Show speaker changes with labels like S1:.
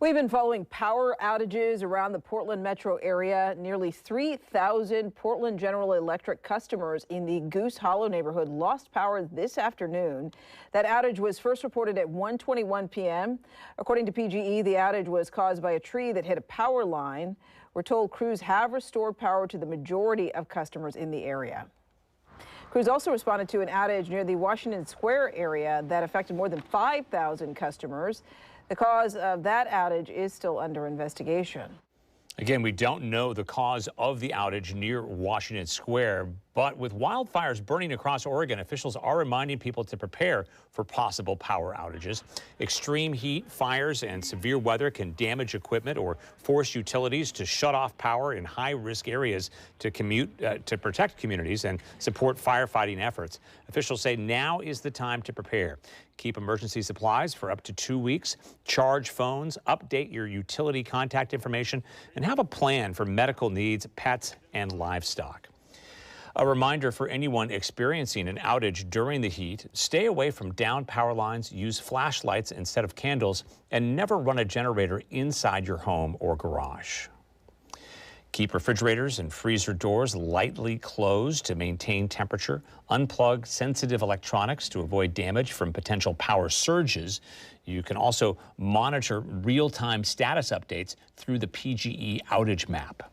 S1: We've been following power outages around the Portland metro area. Nearly 3,000 Portland General Electric customers in the Goose Hollow neighborhood lost power this afternoon. That outage was first reported at 1:21 p.m. According to PGE, the outage was caused by a tree that hit a power line. We're told crews have restored power to the majority of customers in the area. Crews also responded to an outage near the Washington Square area that affected more than 5,000 customers. The cause of that outage is still under investigation.
S2: Again, we don't know the cause of the outage near Washington Square, but with wildfires burning across Oregon, officials are reminding people to prepare for possible power outages. Extreme heat, fires, and severe weather can damage equipment or force utilities to shut off power in high-risk areas to protect communities and support firefighting efforts. Officials say now is the time to prepare. Keep emergency supplies for up to 2 weeks, charge phones, update your utility contact information, and have a plan for medical needs, pets, and livestock. A reminder for anyone experiencing an outage during the heat: stay away from downed power lines, use flashlights instead of candles, and never run a generator inside your home or garage. Keep refrigerators and freezer doors lightly closed to maintain temperature. Unplug sensitive electronics to avoid damage from potential power surges. You can also monitor real-time status updates through the PGE outage map.